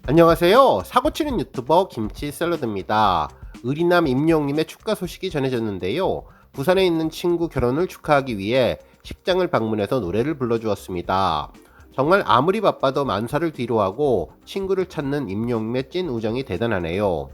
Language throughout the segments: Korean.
안녕하세요. 사고치는 유튜버 김치샐러드입니다. 의리남 임영님의 축가 소식이 전해졌는데요. 부산에 있는 친구 결혼을 축하하기 위해 식장을 방문해서 노래를 불러주었습니다. 정말 아무리 바빠도 만사를 뒤로하고 친구를 찾는 임영님의 찐 우정이 대단하네요.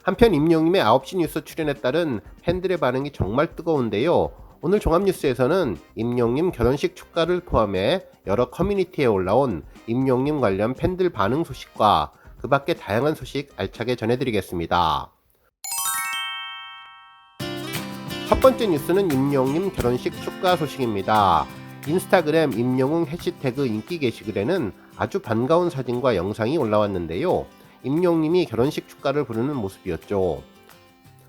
한편 임영님의 9시 뉴스 출연에 따른 팬들의 반응이 정말 뜨거운데요. 오늘 종합뉴스에서는 임영님 결혼식 축가를 포함해 여러 커뮤니티에 올라온 임영님 관련 팬들 반응 소식과 그 밖에 다양한 소식 알차게 전해드리겠습니다. 첫 번째 뉴스는 임영님 결혼식 축가 소식입니다. 인스타그램 임영웅 해시태그 인기 게시글에는 아주 반가운 사진과 영상이 올라왔는데요. 임영님이 결혼식 축가를 부르는 모습이었죠.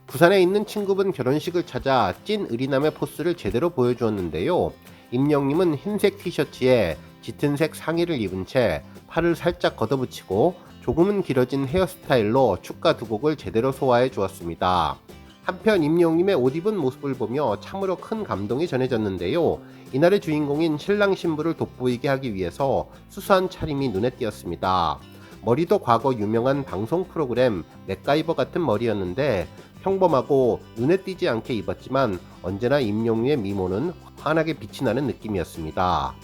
부산에 있는 친구분 결혼식을 찾아 찐 의리남의 포스를 제대로 보여주었는데요. 임영님은 흰색 티셔츠에 짙은색 상의를 입은 채 팔을 살짝 걷어붙이고 조금은 길어진 헤어스타일로 축가 두 곡을 제대로 소화해 주었습니다. 한편 임영님의 옷 입은 모습을 보며 참으로 큰 감동이 전해졌는데요. 이날의 주인공인 신랑 신부를 돋보이게 하기 위해서 수수한 차림이 눈에 띄었습니다. 머리도 과거 유명한 방송 프로그램 맥가이버 같은 머리였는데 평범하고 눈에 띄지 않게 입었지만 언제나 임영웅의 미모는 환하게 빛이 나는 느낌이었습니다.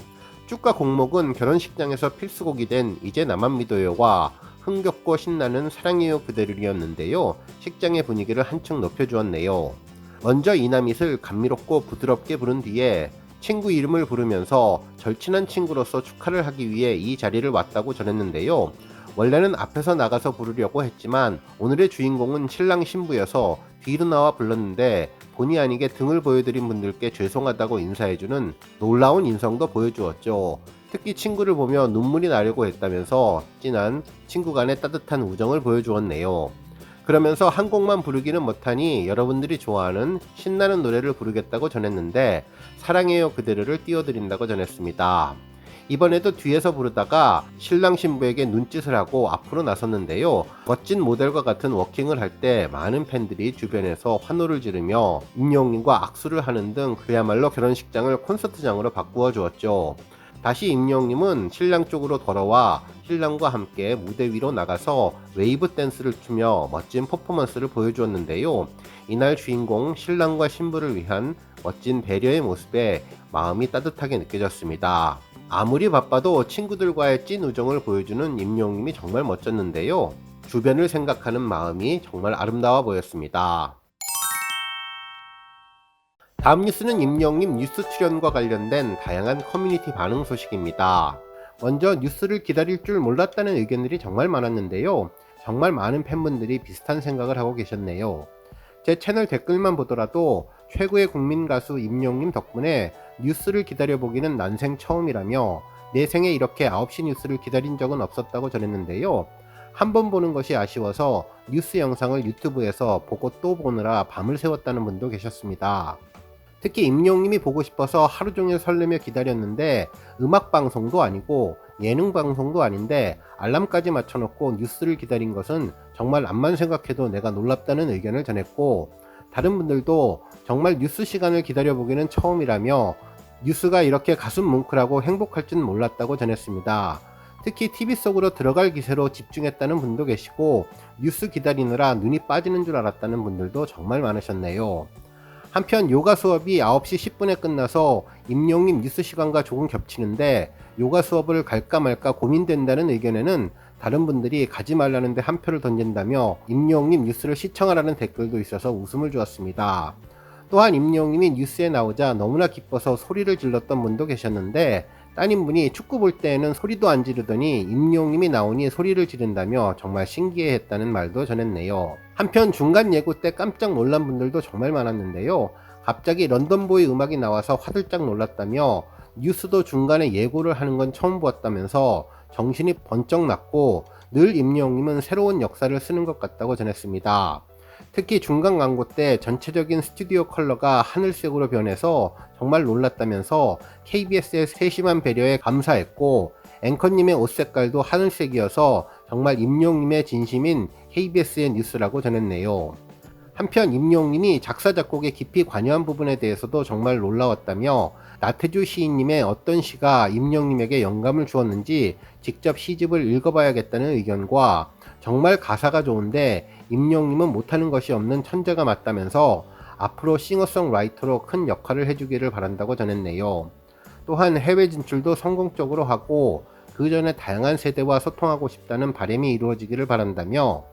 축가 곡목은 결혼식장에서 필수곡이 된 이제 나만 믿어요와 흥겹고 신나는 사랑해요 그대를이었는데요. 식장의 분위기를 한층 높여주었네요. 먼저 이남잇을 감미롭고 부드럽게 부른 뒤에 친구 이름을 부르면서 절친한 친구로서 축하를 하기 위해 이 자리를 왔다고 전했는데요. 원래는 앞에서 나가서 부르려고 했지만 오늘의 주인공은 신랑 신부여서 뒤로 나와 불렀는데 본의 아니게 등을 보여드린 분들께 죄송하다고 인사해주는 놀라운 인성도 보여주었죠. 특히 친구를 보며 눈물이 나려고 했다면서 진한 친구 간의 따뜻한 우정을 보여주었네요. 그러면서 한 곡만 부르기는 못하니 여러분들이 좋아하는 신나는 노래를 부르겠다고 전했는데 사랑해요 그대를 띄워드린다고 전했습니다. 이번에도 뒤에서 부르다가 신랑 신부에게 눈짓을 하고 앞으로 나섰는데요. 멋진 모델과 같은 워킹을 할 때 많은 팬들이 주변에서 환호를 지르며 임영웅과 악수를 하는 등 그야말로 결혼식장을 콘서트장으로 바꾸어 주었죠. 다시 임영웅님은 신랑 쪽으로 돌아와 신랑과 함께 무대 위로 나가서 웨이브 댄스를 추며 멋진 퍼포먼스를 보여주었는데요. 이날 주인공 신랑과 신부를 위한 멋진 배려의 모습에 마음이 따뜻하게 느껴졌습니다. 아무리 바빠도 친구들과의 찐 우정을 보여주는 임영웅님이 정말 멋졌는데요. 주변을 생각하는 마음이 정말 아름다워 보였습니다. 다음 뉴스는 임영웅님 뉴스 출연과 관련된 다양한 커뮤니티 반응 소식입니다. 먼저 뉴스를 기다릴 줄 몰랐다는 의견들이 정말 많았는데요. 정말 많은 팬분들이 비슷한 생각을 하고 계셨네요. 제 채널 댓글만 보더라도 최고의 국민 가수 임영웅님 덕분에 뉴스를 기다려보기는 난생 처음이라며 내 생에 이렇게 9시 뉴스를 기다린 적은 없었다고 전했는데요. 한 번 보는 것이 아쉬워서 뉴스 영상을 유튜브에서 보고 또 보느라 밤을 새웠다는 분도 계셨습니다. 특히 임영웅님이 보고 싶어서 하루 종일 설레며 기다렸는데 음악 방송도 아니고 예능 방송도 아닌데 알람까지 맞춰놓고 뉴스를 기다린 것은 정말 암만 생각해도 내가 놀랍다는 의견을 전했고, 다른 분들도 정말 뉴스 시간을 기다려보기는 처음이라며 뉴스가 이렇게 가슴 뭉클하고 행복할 줄 몰랐다고 전했습니다. 특히 TV 속으로 들어갈 기세로 집중했다는 분도 계시고 뉴스 기다리느라 눈이 빠지는 줄 알았다는 분들도 정말 많으셨네요. 한편 요가 수업이 9시 10분에 끝나서 임영웅님 뉴스 시간과 조금 겹치는데 요가 수업을 갈까 말까 고민된다는 의견에는 다른 분들이 가지 말라는데 한 표를 던진다며 임영웅님 뉴스를 시청하라는 댓글도 있어서 웃음을 주었습니다. 또한 임영웅님이 뉴스에 나오자 너무나 기뻐서 소리를 질렀던 분도 계셨는데 따님분이 축구 볼 때에는 소리도 안 지르더니 임영웅님이 나오니 소리를 지른다며 정말 신기해했다는 말도 전했네요. 한편 중간 예고 때 깜짝 놀란 분들도 정말 많았는데요. 갑자기 런던보이 음악이 나와서 화들짝 놀랐다며 뉴스도 중간에 예고를 하는 건 처음 보았다면서 정신이 번쩍 났고 늘 임영웅님은 새로운 역사를 쓰는 것 같다고 전했습니다. 특히 중간 광고 때 전체적인 스튜디오 컬러가 하늘색으로 변해서 정말 놀랐다면서 KBS의 세심한 배려에 감사했고 앵커님의 옷 색깔도 하늘색이어서 정말 임영웅님의 진심인 KBS의 뉴스라고 전했네요. 한편 임영웅님이 작사 작곡에 깊이 관여한 부분에 대해서도 정말 놀라웠다며 나태주 시인님의 어떤 시가 임영웅님에게 영감을 주었는지 직접 시집을 읽어봐야겠다는 의견과 정말 가사가 좋은데 임영웅님은 못하는 것이 없는 천재가 맞다면서 앞으로 싱어송라이터로 큰 역할을 해주기를 바란다고 전했네요. 또한 해외 진출도 성공적으로 하고 그 전에 다양한 세대와 소통하고 싶다는 바람이 이루어지기를 바란다며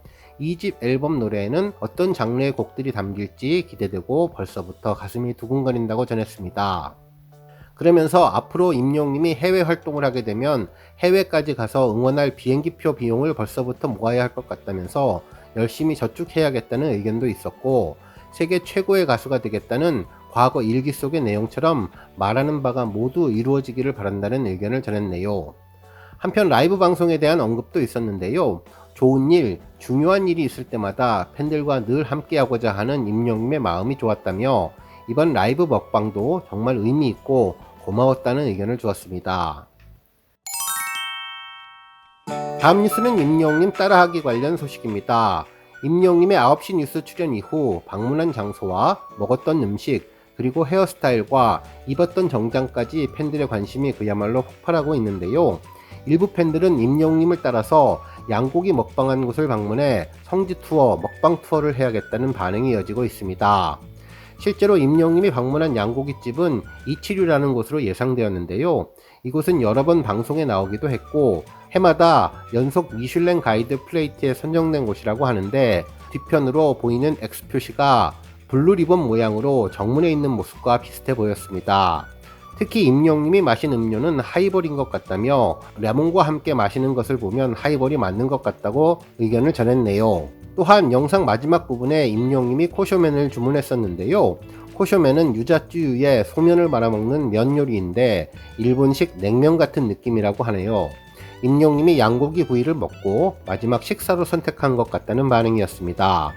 2집 앨범 노래에는 어떤 장르의 곡들이 담길지 기대되고 벌써부터 가슴이 두근거린다고 전했습니다. 그러면서 앞으로 임영웅님이 해외 활동을 하게 되면 해외까지 가서 응원할 비행기표 비용을 벌써부터 모아야 할 것 같다면서 열심히 저축해야겠다는 의견도 있었고, 세계 최고의 가수가 되겠다는 과거 일기 속의 내용처럼 말하는 바가 모두 이루어지기를 바란다는 의견을 전했네요. 한편 라이브 방송에 대한 언급도 있었는데요. 좋은 일, 중요한 일이 있을 때마다 팬들과 늘 함께하고자 하는 임영웅님의 마음이 좋았다며 이번 라이브 먹방도 정말 의미 있고 고마웠다는 의견을 주었습니다. 다음 뉴스는 임영웅님 따라하기 관련 소식입니다. 임영웅님의 9시 뉴스 출연 이후 방문한 장소와 먹었던 음식, 그리고 헤어스타일과 입었던 정장까지 팬들의 관심이 그야말로 폭발하고 있는데요. 일부 팬들은 임영웅님을 따라서 양고기 먹방한 곳을 방문해 성지 투어, 먹방 투어를 해야겠다는 반응이 이어지고 있습니다. 실제로 임영웅님이 방문한 양고기집은 이치류라는 곳으로 예상되었는데요. 이곳은 여러 번 방송에 나오기도 했고 해마다 연속 미슐랭 가이드 플레이트에 선정된 곳이라고 하는데, 뒤편으로 보이는 X 표시가 블루 리본 모양으로 정문에 있는 모습과 비슷해 보였습니다. 특히 임영웅님이 마신 음료는 하이볼인 것 같다며 레몬과 함께 마시는 것을 보면 하이볼이 맞는 것 같다고 의견을 전했네요. 또한 영상 마지막 부분에 임영웅님이 코쇼맨을 주문했었는데요. 코쇼맨은 유자쯔유에 소면을 말아먹는 면 요리인데 일본식 냉면 같은 느낌이라고 하네요. 임영웅님이 양고기 부위를 먹고 마지막 식사로 선택한 것 같다는 반응이었습니다.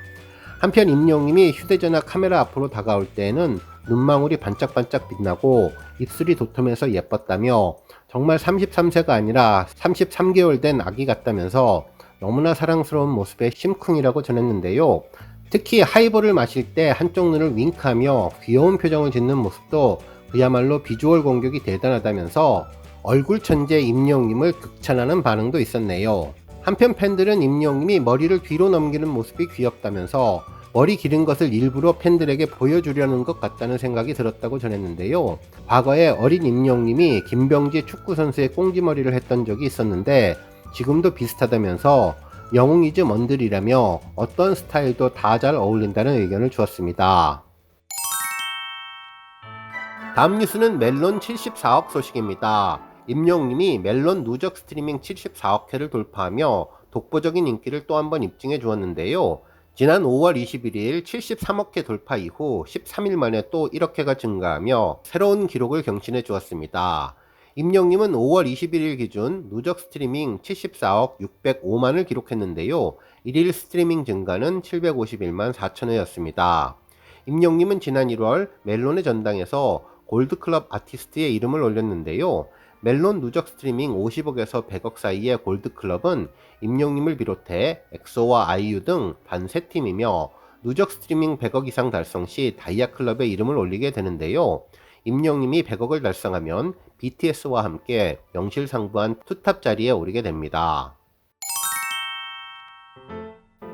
한편 임영웅님이 휴대전화 카메라 앞으로 다가올 때에는 눈망울이 반짝반짝 빛나고 입술이 도톰해서 예뻤다며 정말 33세가 아니라 33개월 된 아기 같다면서 너무나 사랑스러운 모습의 심쿵이라고 전했는데요. 특히 하이볼을 마실 때 한쪽 눈을 윙크하며 귀여운 표정을 짓는 모습도 그야말로 비주얼 공격이 대단하다면서 얼굴 천재 임영웅님을 극찬하는 반응도 있었네요. 한편 팬들은 임영웅님이 머리를 뒤로 넘기는 모습이 귀엽다면서 머리 기른 것을 일부러 팬들에게 보여주려는 것 같다는 생각이 들었다고 전했는데요. 과거에 어린 임영웅님이 김병지 축구선수의 꽁지머리를 했던 적이 있었는데 지금도 비슷하다면서 영웅 이즈 먼들이라며 어떤 스타일도 다 잘 어울린다는 의견을 주었습니다. 다음 뉴스는 멜론 74억 소식입니다. 임영웅님이 멜론 누적 스트리밍 74억 회를 돌파하며 독보적인 인기를 또 한 번 입증해 주었는데요. 지난 5월 21일 73억 회 돌파 이후 13일 만에 또 1억 회가 증가하며 새로운 기록을 경신해 주었습니다. 임영웅님은 5월 21일 기준 누적 스트리밍 74억 605만을 기록했는데요. 1일 스트리밍 증가는 751만 4천 회였습니다. 임영웅님은 지난 1월 멜론의 전당에서 골드클럽 아티스트의 이름을 올렸는데요. 멜론 누적 스트리밍 50억에서 100억 사이의 골드클럽은 임영웅님을 비롯해 엑소와 아이유 등 단 3팀이며 누적 스트리밍 100억 이상 달성 시 다이아클럽의 이름을 올리게 되는데요. 임영웅님이 100억을 달성하면 BTS와 함께 명실상부한 투탑 자리에 오르게 됩니다.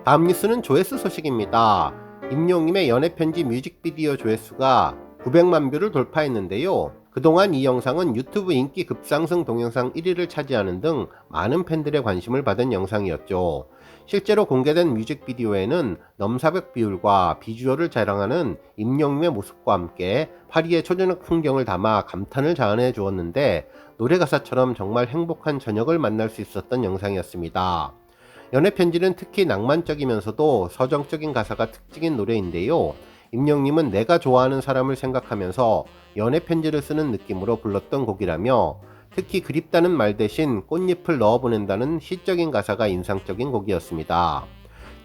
다음 뉴스는 조회수 소식입니다. 임영웅님의 연애편지 뮤직비디오 조회수가 900만 뷰를 돌파했는데요. 그동안 이 영상은 유튜브 인기 급상승 동영상 1위를 차지하는 등 많은 팬들의 관심을 받은 영상이었죠. 실제로 공개된 뮤직비디오에는 넘사벽 비율과 비주얼을 자랑하는 임영웅의 모습과 함께 파리의 초저녁 풍경을 담아 감탄을 자아내 주었는데 노래 가사처럼 정말 행복한 저녁을 만날 수 있었던 영상이었습니다. 연애편지는 특히 낭만적이면서도 서정적인 가사가 특징인 노래인데요. 임영웅님은 내가 좋아하는 사람을 생각하면서 연애편지를 쓰는 느낌으로 불렀던 곡이라며 특히 그립다는 말 대신 꽃잎을 넣어보낸다는 시적인 가사가 인상적인 곡이었습니다.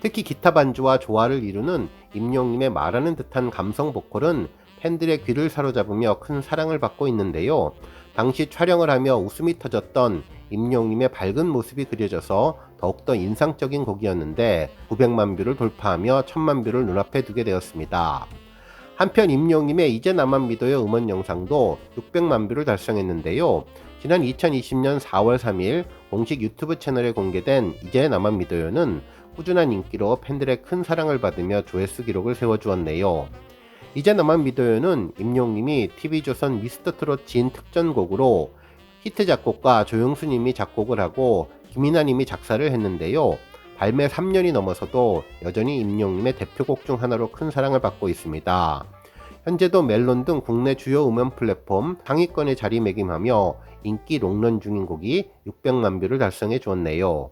특히 기타 반주와 조화를 이루는 임영웅님의 말하는 듯한 감성 보컬은 팬들의 귀를 사로잡으며 큰 사랑을 받고 있는데요. 당시 촬영을 하며 웃음이 터졌던 임영웅님의 밝은 모습이 그려져서 더욱더 인상적인 곡이었는데 900만 뷰를 돌파하며 1000만 뷰를 눈앞에 두게 되었습니다. 한편 임영웅님의 이제 나만 믿어요 음원 영상도 600만 뷰를 달성했는데요. 지난 2020년 4월 3일 공식 유튜브 채널에 공개된 이제 나만 믿어요는 꾸준한 인기로 팬들의 큰 사랑을 받으며 조회수 기록을 세워주었네요. 이제 나만 믿어요는 임영웅님이 TV조선 미스터트롯 진 특전곡으로 히트 작곡가 조용수님이 작곡을 하고 김이나님이 작사를 했는데요. 발매 3년이 넘어서도 여전히 임영웅님의 대표곡 중 하나로 큰 사랑을 받고 있습니다. 현재도 멜론 등 국내 주요 음원 플랫폼 상위권에 자리매김하며 인기 롱런 중인 곡이 600만 뷰를 달성해 주었네요.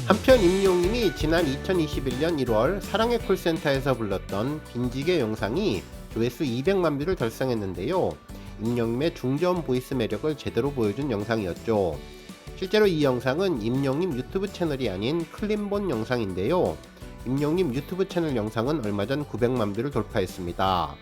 한편 임영웅님이 지난 2021년 1월 사랑의 콜센터에서 불렀던 빈지게 영상이 조회수 200만 뷰를 달성했는데요. 임영웅님의 중저음 보이스 매력을 제대로 보여준 영상이었죠. 실제로 이 영상은 임영웅님 유튜브 채널이 아닌 클린본 영상인데요. 임영웅님 유튜브 채널 영상은 얼마 전 900만 뷰를 돌파했습니다.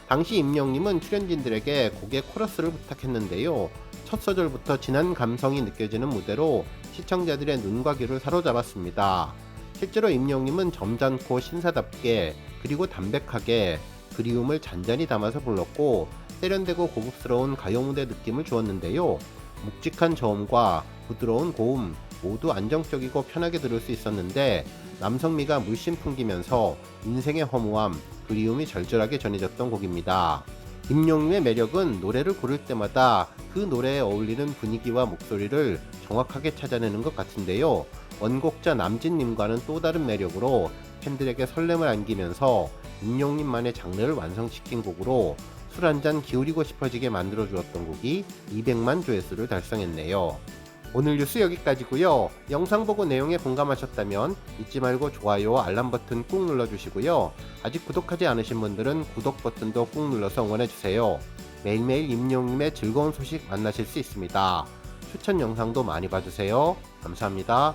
당시 임영웅님은 출연진들에게 곡의 코러스를 부탁했는데요. 첫 소절부터 진한 감성이 느껴지는 무대로 시청자들의 눈과 귀를 사로잡았습니다. 실제로 임영웅님은 점잖고 신사답게 그리고 담백하게 그리움을 잔잔히 담아서 불렀고 세련되고 고급스러운 가요 무대 느낌을 주었는데요. 묵직한 저음과 부드러운 고음 모두 안정적이고 편하게 들을 수 있었는데 남성미가 물씬 풍기면서 인생의 허무함, 그리움이 절절하게 전해졌던 곡입니다. 임영웅의 매력은 노래를 고를 때마다 그 노래에 어울리는 분위기와 목소리를 정확하게 찾아내는 것 같은데요. 원곡자 남진님과는 또 다른 매력으로 팬들에게 설렘을 안기면서 임영웅님만의 장르를 완성시킨 곡으로 술 한잔 기울이고 싶어지게 만들어 주었던 곡이 200만 조회수를 달성했네요. 오늘 뉴스 여기까지고요. 영상 보고 내용에 공감하셨다면 잊지 말고 좋아요와 알람 버튼 꾹 눌러주시고요. 아직 구독하지 않으신 분들은 구독 버튼도 꾹 눌러서 응원해주세요. 매일매일 임영웅님의 즐거운 소식 만나실 수 있습니다. 추천 영상도 많이 봐주세요. 감사합니다.